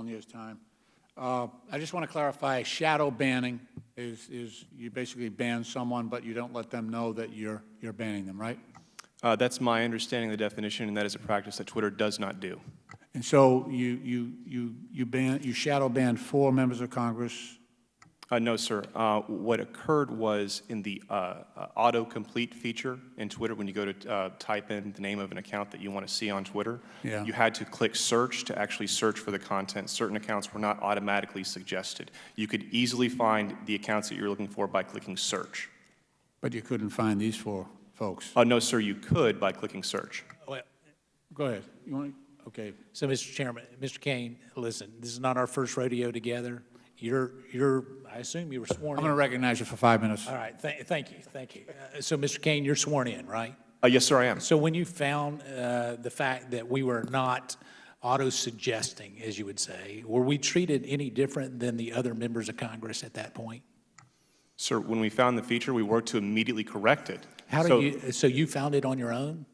in years' time. I just want to clarify, shadow banning is you basically ban someone, but you don't let them know that you're banning them, right? That's my understanding of the definition, and that is a practice that Twitter does not do. And so you shadow banned 4 members of Congress. No, sir. What occurred was in the autocomplete feature in Twitter, when you go to type in the name of an account that you want to see on Twitter, Yeah. you had to click search to actually search for the content. Certain accounts were not automatically suggested. You could easily find the accounts that you're looking for by clicking search. But you couldn't find these 4 folks. No, sir, you could by clicking search. Well, go ahead. You want? Okay. So, Mr. Chairman, Mr. Kane, listen, this is not our first rodeo together. I assume you were sworn I'm in. going to recognize you for 5 minutes. All right, thank you. So, Mr. Kane, you're sworn in, right? Yes, sir, I am. So when you found the fact that we were not auto-suggesting, as you would say, were we treated any different than the other members of Congress at that point? Sir, when we found the feature, we worked to immediately correct it. So you found it on your own?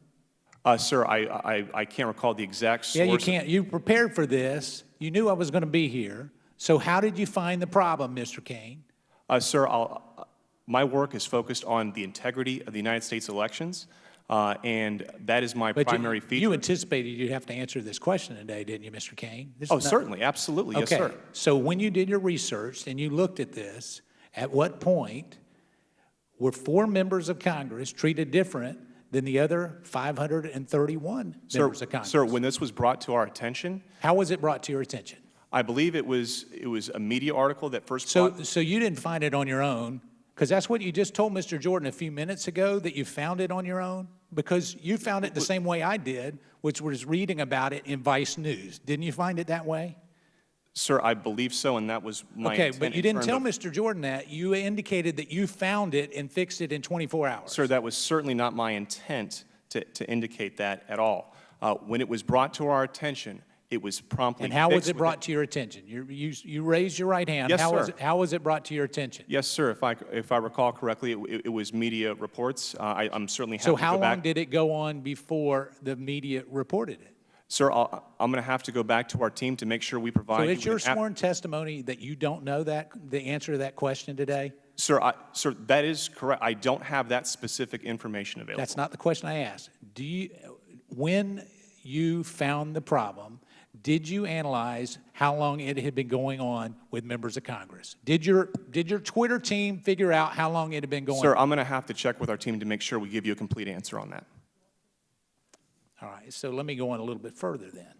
Sir, I can't recall the exact source. Yeah, you can't. You prepared for this. You knew I was going to be here. So how did you find the problem, Mr. Kane? Sir, my work is focused on the integrity of the United States elections, and that is my primary feature. You anticipated you'd have to answer this question today, didn't you, Mr. Kane? Certainly, absolutely, yes, sir. So when you did your research and you looked at this, at what point were 4 members of Congress treated different than the other 531 members of Congress? Sir, when this was brought to our attention. How was it brought to your attention? I believe it was a media article that first So you didn't find it on your own, because that's what you just told Mr. Jordan a few minutes ago, that you found it on your own? Because you found it the same way I did, which was reading about it in Vice News. Didn't you find it that way? Sir, I believe so, and that was my intent. Okay, but you didn't tell Mr. Jordan that. You indicated that you found it and fixed it in 24 hours. Sir, that was certainly not my intent to indicate that at all. When it was brought to our attention, it was promptly fixed. And how was it brought to your attention? You raised your right hand. Yes, sir. How was it brought to your attention? Yes, sir. If I recall correctly, it was media reports. I'm certainly happy to go back. So how long did it go on before the media reported it? Sir, I'm going to have to go back to our team to make sure we provide. So it's your sworn testimony that you don't know the answer to that question today? Sir, that is correct. I don't have that specific information available. That's not the question I asked. When you found the problem, did you analyze how long it had been going on with members of Congress? Did your Twitter team figure out how long it had been going on? Sir, I'm going to have to check with our team to make sure we give you a complete answer on that. All right, so let me go on a little bit further then.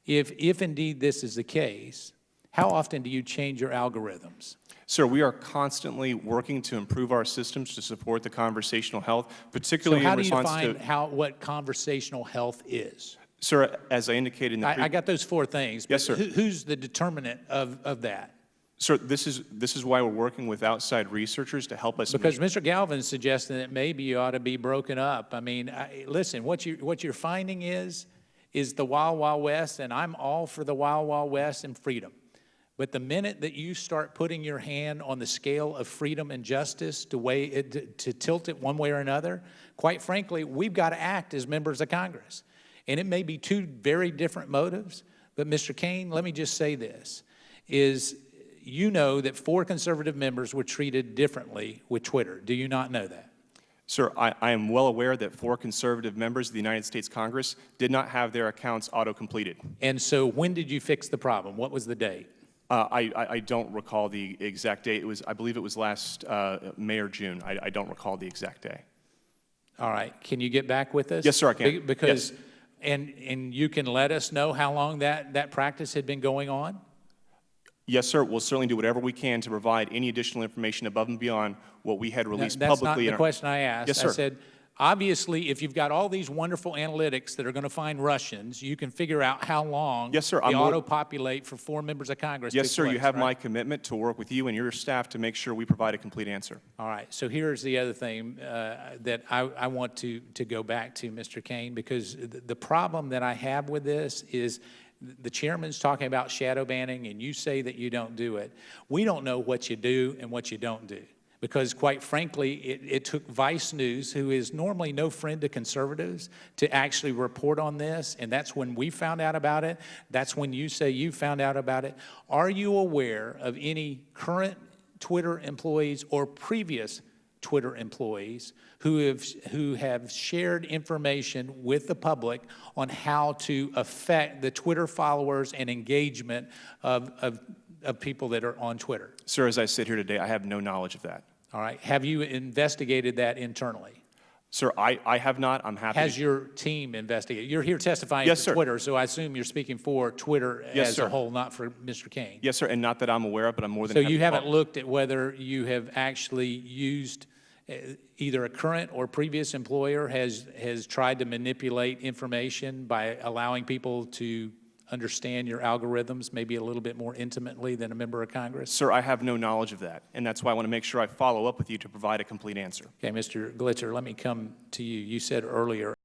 If indeed this is the case, how often do you change your algorithms? Sir, we are constantly working to improve our systems to support the conversational health, particularly in response to— So how do you define what conversational health is? Sir, as I indicated in the— I got those 4 things. Yes, sir. Who's the determinant of that? Sir, this is why we're working with outside researchers to help us. Because Mr. Galvin's suggesting that maybe you ought to be broken up. I mean, listen, what you're finding is the Wild Wild West, and I'm all for the Wild Wild West and freedom. But the minute that you start putting your hand on the scale of freedom and justice to tilt it one way or another, quite frankly, we've got to act as members of Congress. And it may be 2 very different motives, but Mr. Kane, let me just say this, you know that 4 conservative members were treated differently with Twitter. Do you not know that? Sir, I am well aware that 4 conservative members of the United States Congress did not have their accounts auto-completed. And so when did you fix the problem? What was the date? I don't recall the exact date. I believe it was last May or June. I don't recall the exact day. All right. Can you get back with us? Yes, sir, I can. Because, yes. And you can let us know how long that practice had been going on? Yes, sir. We'll certainly do whatever we can to provide any additional information above and beyond what we had released publicly. That's not the question I asked. Yes, sir. I said, obviously, if you've got all these wonderful analytics that are going to find Russians, you can figure out how long yes, sir. they auto-populate for 4 members of Congress. Yes, sir. You have my commitment to work with you and your staff to make sure we provide a complete answer. All right. So here's the other thing that I want to go back to, Mr. Kane, because the problem that I have with this is the chairman's talking about shadow banning, and you say that you don't do it. We don't know what you do and what you don't do. Because quite frankly, it took Vice News, who is normally no friend to conservatives, to actually report on this, and that's when we found out about it. That's when you say you found out about it. Are you aware of any current Twitter employees or previous Twitter employees who have shared information with the public on how to affect the Twitter followers and engagement of people that are on Twitter? Sir, as I sit here today, I have no knowledge of that. All right. Have you investigated that internally? Sir, I have not. I'm happy. Has your team investigated? You're here testifying Yes, for sir. Twitter, so I assume you're speaking for Twitter Yes, as sir. a whole, not for Mr. Kane. Yes, sir, and not that I'm aware of, but I'm more than So happy you to haven't talk. looked at whether you have actually used either a current or previous employer has tried to manipulate information by allowing people to understand your algorithms maybe a little bit more intimately than a member of Congress? Sir, I have no knowledge of that, and that's why I want to make sure I follow up with you to provide a complete answer. Okay, Mr. Glitzer, let me come to you. You said earlier